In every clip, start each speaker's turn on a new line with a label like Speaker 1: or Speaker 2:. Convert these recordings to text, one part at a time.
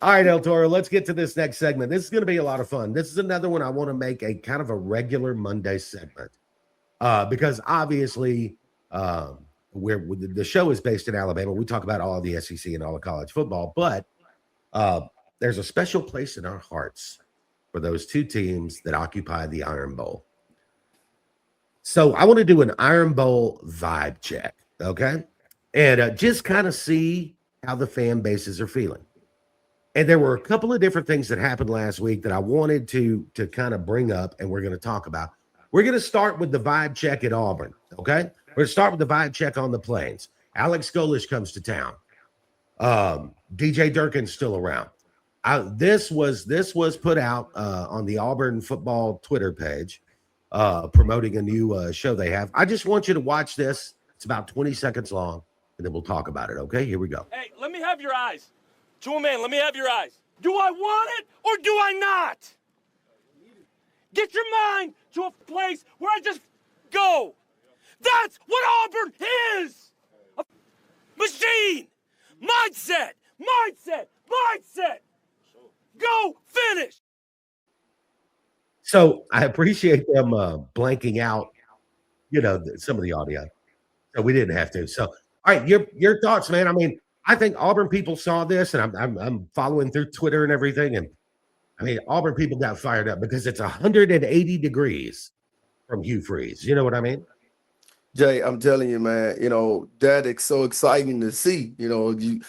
Speaker 1: All right, El Toro, let's get to this next segment. This is going to be a lot of fun. This is another one I want to make a kind of a regular Monday segment because obviously the show is based in Alabama. We talk about all the SEC and all the college football, but uh, there's a special place in our hearts for those two teams that occupy the Iron Bowl. So I want to do an Iron Bowl vibe check, okay? And just kind of see how the fan bases are feeling. And there were a couple of different things that happened last week that I wanted to kind of bring up and we're going to talk about. We're going to start with the vibe check at Auburn, okay? We're going to start with the vibe check on the Plains. Alex Golish comes to town. DJ Durkin's still around. This was put out on the Auburn football Twitter page, promoting a new show they have. I just want you to watch this. It's about 20 seconds long, and then we'll talk about it, okay? Here we go.
Speaker 2: Hey, let me have your eyes. To a man, let me have your eyes. Do I want it or do I not? Get your mind to a place where I just go. That's what Auburn is. A machine. Mindset. Go finish.
Speaker 1: So I appreciate them blanking out, some of the audio. So we didn't have to. So, all right, your thoughts, man. I mean, I think Auburn people saw this, and I'm following through Twitter and everything, and I mean, Auburn people got fired up because it's 180 degrees from Hugh Freeze. You know what I mean?
Speaker 3: Jay, I'm telling you, man, that is so exciting to see. You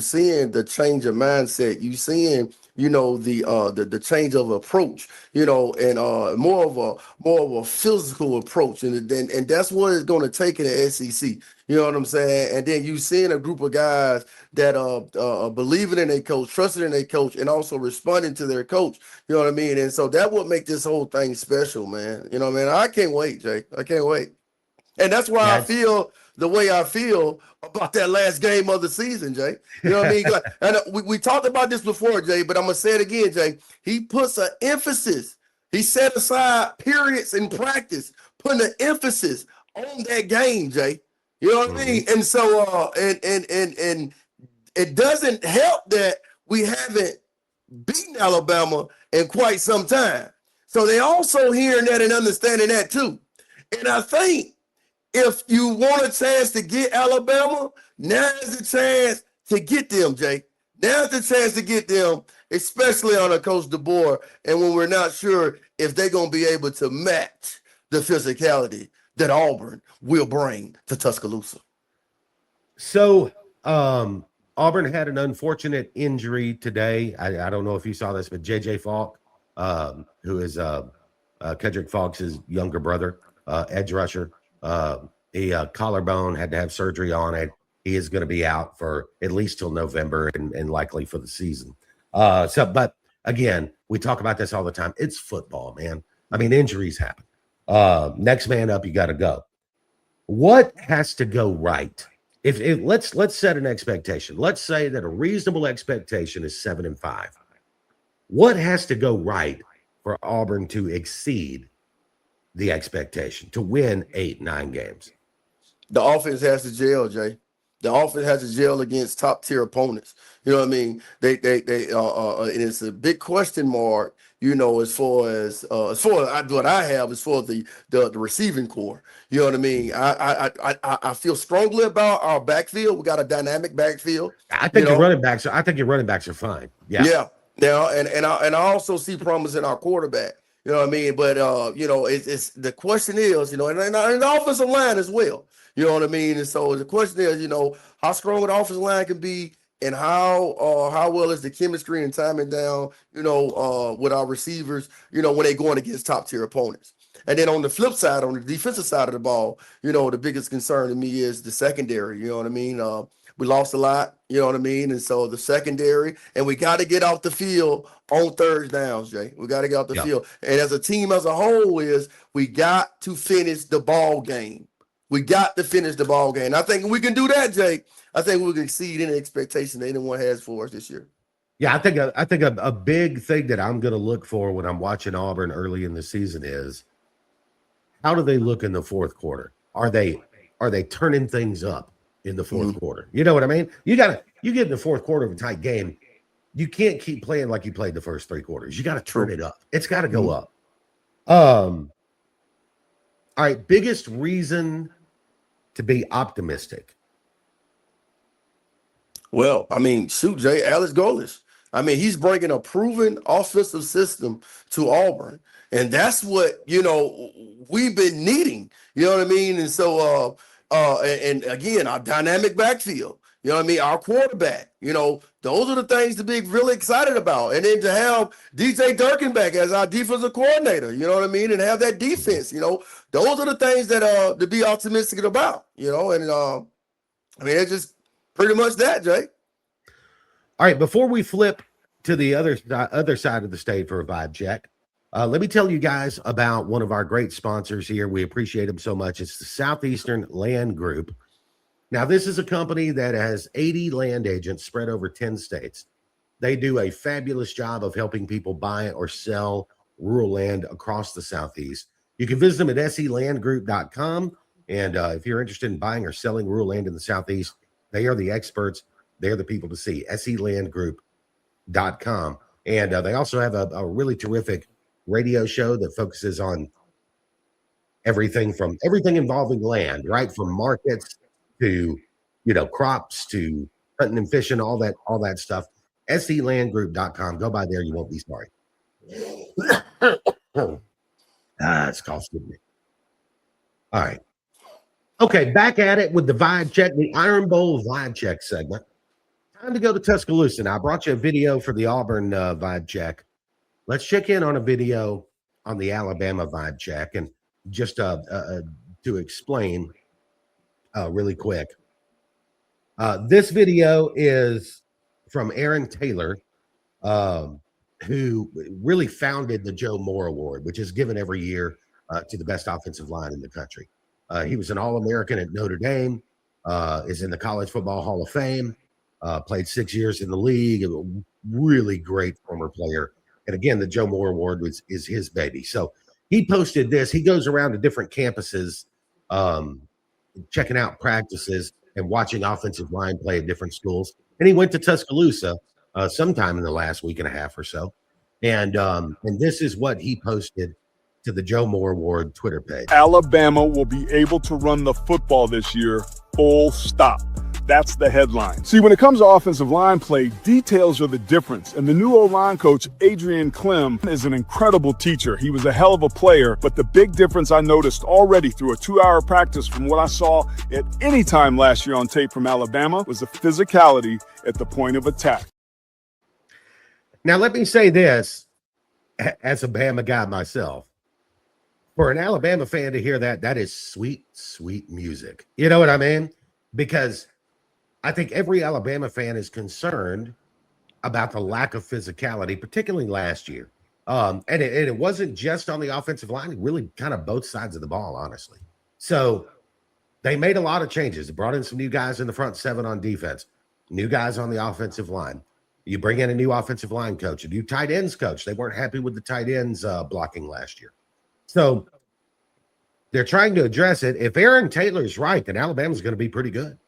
Speaker 3: seeing the change of mindset. You seeing, the change of approach, and more of a physical approach. And that's what it's going to take in the SEC. You know what I'm saying? And then you seeing a group of guys that are believing in their coach, trusting in their coach, and also responding to their coach. You know what I mean? And so that would make this whole thing special, man. You know what I mean? I can't wait, Jay. I can't wait. And that's why I feel the way I feel about that last game of the season, Jay. You know what I mean? And we talked about this before, Jay, but I'm going to say it again, Jay. He puts an emphasis. He set aside periods in practice, putting an emphasis on that game, Jay. You know what I mean? And so, and it doesn't help that we haven't beaten Alabama in quite some time. So they also hearing that and understanding that too. And I think, if you want a chance to get Alabama, now is the chance to get them, Jay. Now's the chance to get them, especially on a Coach DeBoer, and when we're not sure if they're going to be able to match the physicality that Auburn will bring to Tuscaloosa.
Speaker 1: So Auburn had an unfortunate injury today. I don't know if you saw this, but J.J. Falk, who is Kedrick Falk's younger brother, edge rusher, he collarbone, had to have surgery on it. He is going to be out for at least till November and likely for the season. But again, we talk about this all the time. It's football, man. I mean, injuries happen. Next man up, you got to go. What has to go right? If let's set an expectation. Let's say that a reasonable expectation is 7-5. What has to go right for Auburn to exceed the expectation to win 8-9 games?
Speaker 3: The offense has to gel, Jay. The offense has to gel against top tier opponents. You know what I mean? They and it's a big question mark. As far as what I have as far as the receiving core. You know what I mean? I feel strongly about our backfield. We got a dynamic backfield.
Speaker 1: I think your running backs are fine. Yeah.
Speaker 3: Yeah. Now and I also see promise in our quarterback. You know what I mean? But it's the question is, and the offensive line as well. You know what I mean? And so the question is, how strong an offensive line can be, and how well is the chemistry and timing down, with our receivers, when they're going against top tier opponents. And then on the flip side, on the defensive side of the ball, the biggest concern to me is the secondary. You know what I mean? We lost a lot, you know what I mean? And so the secondary, and we got to get off the field on third downs, Jay. We got to get off the field. And as a team as a whole we got to finish the ball game. We got to finish the ball game. I think we can do that, Jay. I think we can exceed any expectation that anyone has for us this year.
Speaker 1: Yeah, I think a big thing that I'm going to look for when I'm watching Auburn early in the season is, how do they look in the fourth quarter? Are they turning things up in the fourth quarter? You know what I mean? You get in the fourth quarter of a tight game, you can't keep playing like you played the first 3 quarters. You got to turn it up. It's got to go
Speaker 3: Mhm.
Speaker 1: up. All right, biggest reason to be optimistic.
Speaker 3: Well, I mean, shoot, Jay, Alex Golesh. I mean, he's bringing a proven offensive system to Auburn, and that's what we've been needing. You know what I mean? And so, and again, our dynamic backfield. You know what I mean? Our quarterback. Those are the things to be really excited about. And then to have DJ Durkin back as our defensive coordinator. You know what I mean? And have that defense. Those are the things that to be optimistic about. And I mean, it's just pretty much that, Jay.
Speaker 1: All right, before we flip to the other side of the state for a vibe check, let me tell you guys about one of our great sponsors here. We appreciate them so much. It's the Southeastern Land Group. Now, this is a company that has 80 land agents spread over 10 states. They do a fabulous job of helping people buy or sell rural land across the Southeast. You can visit them at selandgroup.com. And if you're interested in buying or selling rural land in the Southeast, they are the experts. They're the people to see, selandgroup.com. And they also have a really terrific radio show that focuses on everything involving land, right? From markets to, crops to hunting and fishing, all that stuff. selandgroup.com. Go by there. You won't be sorry. It's costing me. All right. Okay, back at it with the vibe check, the Iron Bowl vibe check segment. Time to go to Tuscaloosa. Now, I brought you a video for the Auburn vibe check. Let's check in on a video on the Alabama vibe check. And just to explain really quick, this video is from Aaron Taylor, who really founded the Joe Moore Award, which is given every year to the best offensive line in the country. He was an All-American at Notre Dame, is in the College Football Hall of Fame, played 6 years in the league, a really great former player. And again, the Joe Moore Award is his baby. So he posted this. He goes around to different campuses, checking out practices and watching offensive line play at different schools. And he went to Tuscaloosa sometime in the last week and a half or so. And this is what he posted to the Joe Moore Award Twitter page.
Speaker 4: Alabama will be able to run the football this year, full stop. That's the headline. See, when it comes to offensive line play, details are the difference. And the new O-line coach, Adrian Clem, is an incredible teacher. He was a hell of a player, but the big difference I noticed already through a 2-hour practice from what I saw at any time last year on tape from Alabama was the physicality at the point of attack.
Speaker 1: Now, let me say this, as a Bama guy myself. For an Alabama fan to hear that is sweet, sweet music. You know what I mean? Because I think every Alabama fan is concerned about the lack of physicality, particularly last year. And it wasn't just on the offensive line, really kind of both sides of the ball, honestly. So they made a lot of changes. They brought in some new guys in the front seven on defense, new guys on the offensive line. You bring in a new offensive line coach, a new tight ends coach. They weren't happy with the tight ends blocking last year. So they're trying to address it. If Aaron Taylor's right, then Alabama's going to be pretty good.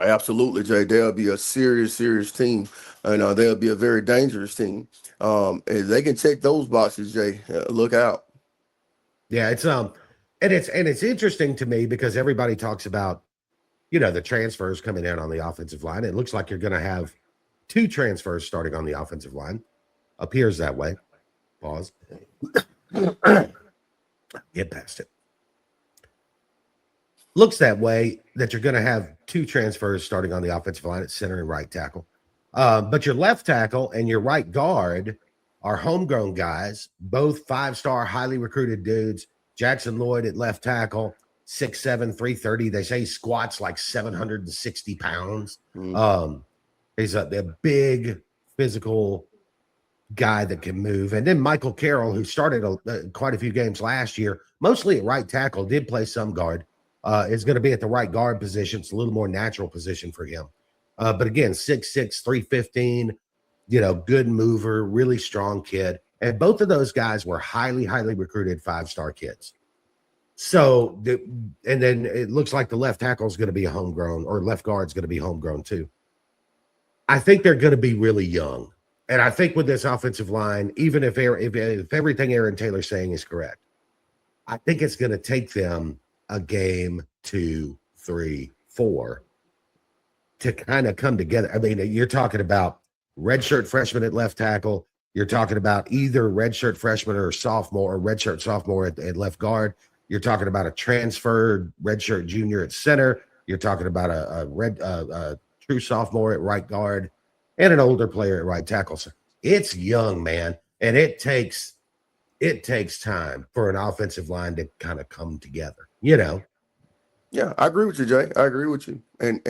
Speaker 3: Absolutely, Jay. They'll be a serious team, and they'll be a very dangerous team. If they can check those boxes, Jay, look out.
Speaker 1: Yeah, it's interesting to me because everybody talks about, the transfers coming in on the offensive line. It looks like you're going to have 2 transfers starting on the offensive line. Appears that way. Pause. Get past it. Looks that way that you're going to have 2 transfers starting on the offensive line at center and right tackle. But your left tackle and your right guard are homegrown guys, both 5-star, highly recruited dudes. Jackson Lloyd at left tackle, 6'7", 330. They say he squats like 760 pounds. He's a big physical guy that can move. And then Michael Carroll, who started quite a few games last year, mostly at right tackle, did play some guard. Is going to be at the right guard position. It's a little more natural position for him. But again, 6'6", 315, good mover, really strong kid. And both of those guys were highly, highly recruited 5-star kids. So, and then it looks like the left tackle is going to be a homegrown, or left guard is going to be homegrown too. I think they're going to be really young. And I think with this offensive line, even if everything Aaron Taylor's saying is correct, I think it's going to take them a game, 2, 3, 4 to kind of come together. I mean, you're talking about redshirt freshman at left tackle. You're talking about either redshirt freshman or sophomore or redshirt sophomore at left guard. You're talking about a transferred redshirt junior at center. You're talking about a true sophomore at right guard and an older player at right tackle. So it's young, man, and it takes time for an offensive line to kind of come together.
Speaker 3: Yeah, I agree with you, Jay. I agree with you, and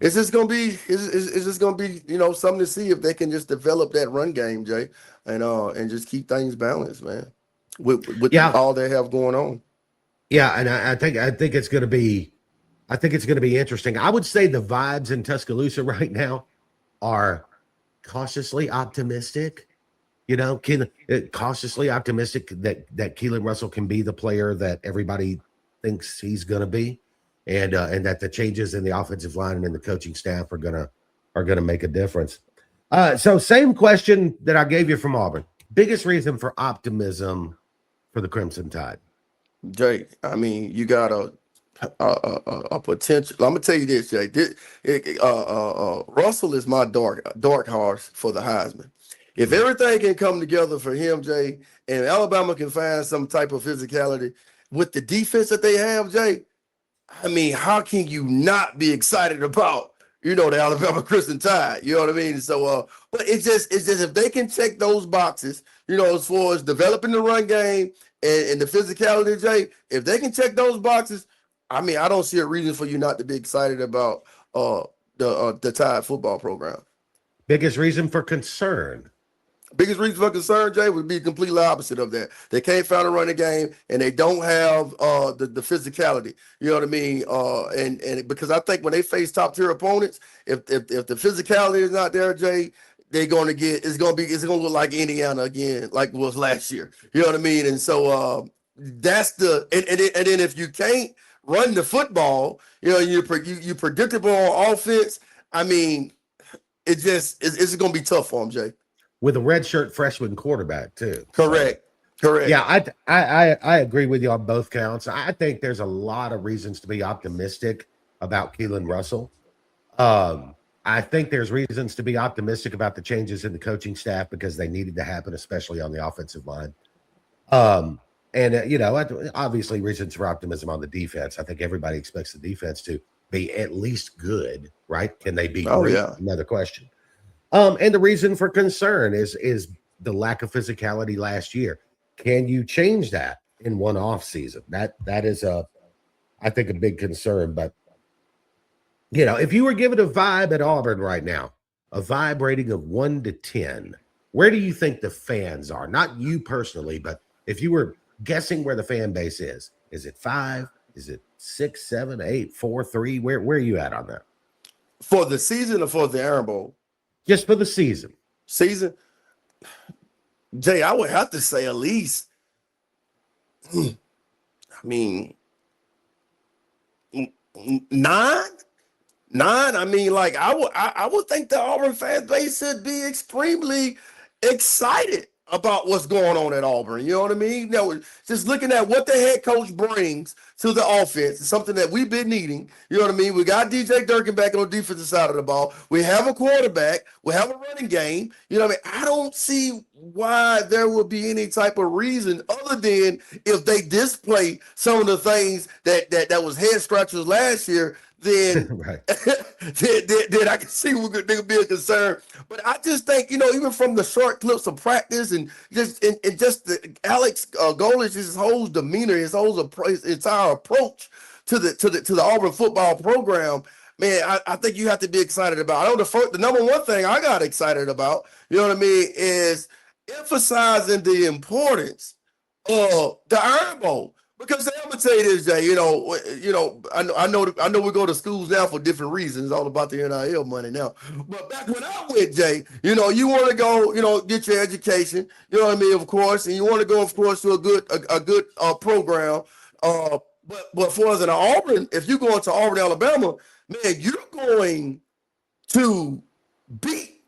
Speaker 3: it's just gonna be something to see if they can just develop that run game, Jay, and just keep things balanced, man, with all they have going on.
Speaker 1: Yeah, and I think it's going to be interesting. I would say the vibes in Tuscaloosa right now are cautiously optimistic. Cautiously optimistic that Keelan Russell can be the player that everybody thinks he's going to be, and that the changes in the offensive line and in the coaching staff are gonna make a difference. So same question that I gave you from Auburn. Biggest reason for optimism for the Crimson Tide?
Speaker 3: Jay, I mean, you got a potential. I'm gonna tell you this, Jay. Russell is my dark horse for the Heisman. If everything can come together for him, Jay, and Alabama can find some type of physicality with the defense that they have, Jay, I mean, how can you not be excited about, the Alabama Crimson Tide? You know what I mean? So, but it's just if they can check those boxes, as far as developing the run game and the physicality, Jay, if they can check those boxes, I mean, I don't see a reason for you not to be excited about the Tide football program.
Speaker 1: Biggest reason for concern?
Speaker 3: Biggest reason for concern, Jay, would be completely opposite of that. They can't find a running game, and they don't have the physicality. You know what I mean? And because I think when they face top tier opponents, if the physicality is not there, Jay, it's gonna look like Indiana again, like it was last year. You know what I mean? And so that's and then if you can't run the football, you predictable on offense. I mean, it's gonna be tough for them, Jay.
Speaker 1: With a redshirt freshman quarterback too.
Speaker 3: Correct.
Speaker 1: Yeah, I agree with you on both counts. I think there's a lot of reasons to be optimistic about Keelan Russell. I think there's reasons to be optimistic about the changes in the coaching staff because they needed to happen, especially on the offensive line. Obviously reasons for optimism on the defense. I think everybody expects the defense to be at least good, right? Can they be great?
Speaker 3: Oh, yeah.
Speaker 1: Another question. And the reason for concern is the lack of physicality last year. Can you change that in one off season? That is I think a big concern. But if you were given a vibe at Auburn right now, a vibe rating of 1 to 10, where do you think the fans are? Not you personally, but if you were guessing where the fan base is it 5? Is it 6, 7, 8, 4, 3? Where are you at on that?
Speaker 3: For the season or for the Iron Bowl?
Speaker 1: Just for the season.
Speaker 3: Jay, I would have to say at least, I mean, 9. I mean, like I would think the Auburn fan base should be extremely excited about what's going on at Auburn. You know what I mean? Just looking at what the head coach brings to the offense is something that we've been needing. You know what I mean? We got DJ Durkin back on the defensive side of the ball. We have a quarterback. We have a running game. You know what I mean? I don't see why there would be any type of reason other than if they display some of the things that was head scratchers last year, then,
Speaker 1: right.
Speaker 3: then I can see there could be a concern. But I just think, even from the short clips of practice and just the Alex Golesh, his whole demeanor, his entire approach to the Auburn football program, man, I think you have to be excited about. I know the number one thing I got excited about, you know what I mean, is emphasizing the importance of the Iron Bowl. Because I'm gonna tell you this, Jay. I know we go to schools now for different reasons. It's all about the NIL money now. But back when I went, Jay, you want to go, get your education. You know what I mean, of course, and you want to go, of course, to a good program. But for us in Auburn, if you go into Auburn, Alabama, man, you're going to beat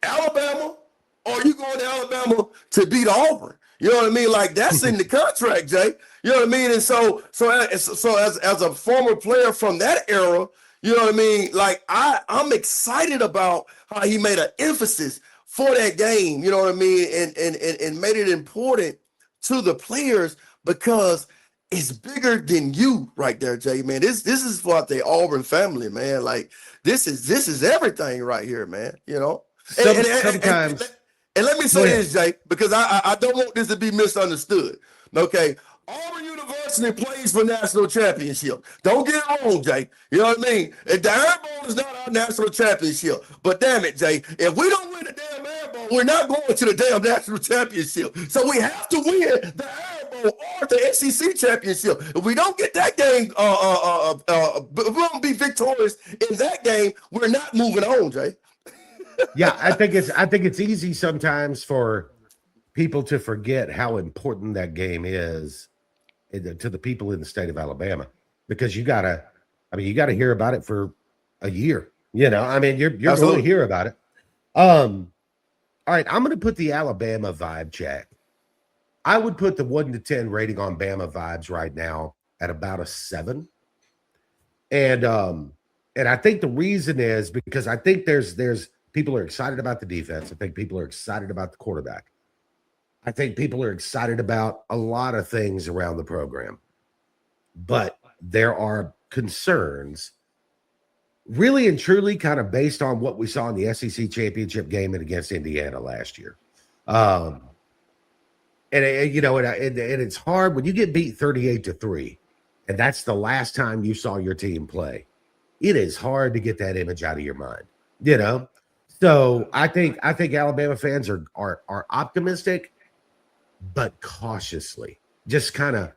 Speaker 3: Alabama, or are you going to Alabama to beat Auburn? You know what I mean? Like, that's in the contract, Jay. You know what I mean? And so as a former player from that era, you know what I mean? Like, I'm excited about how he made an emphasis for that game, you know what I mean? And made it important to the players because it's bigger than you right there, Jay, man. This is for the Auburn family, man. Like, this is everything right here, man. You know?
Speaker 1: Sometimes.
Speaker 3: And let me say this, Jay, because I don't want this to be misunderstood. Okay. Auburn University plays for national championship. Don't get it wrong, Jay. You know what I mean? The Air Bowl is not our national championship. But damn it, Jay, if we don't win the damn Air Bowl, we're not going to the damn national championship. So we have to win the Air Bowl or the SEC championship. If we don't get that game, if we don't be victorious in that game, we're not moving on, Jay.
Speaker 1: Yeah, I think it's easy sometimes for people to forget how important that game is to the people in the state of Alabama, because you gotta hear about it for a year. You know, I mean, you're going to hear about it. All right, I'm going to put the Alabama vibe check. I would put the 1 to 10 rating on Bama vibes right now at about a 7. And I think the reason is because I think there's people are excited about the defense. I think people are excited about the quarterback. I think people are excited about a lot of things around the program, but there are concerns really and truly kind of based on what we saw in the SEC championship game against Indiana last year. And it's hard when you get beat 38-3, and that's the last time you saw your team play. It is hard to get that image out of your mind, you know? So I think Alabama fans are optimistic, but cautiously. Just kind of,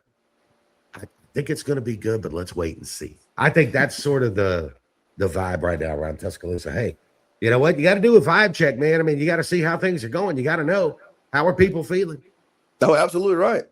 Speaker 1: I think it's going to be good, but let's wait and see. I think that's sort of the vibe right now around Tuscaloosa. Hey, you know what? You got to do a vibe check, man. I mean, you got to see how things are going. You got to know, how are people feeling?
Speaker 3: Oh, absolutely right.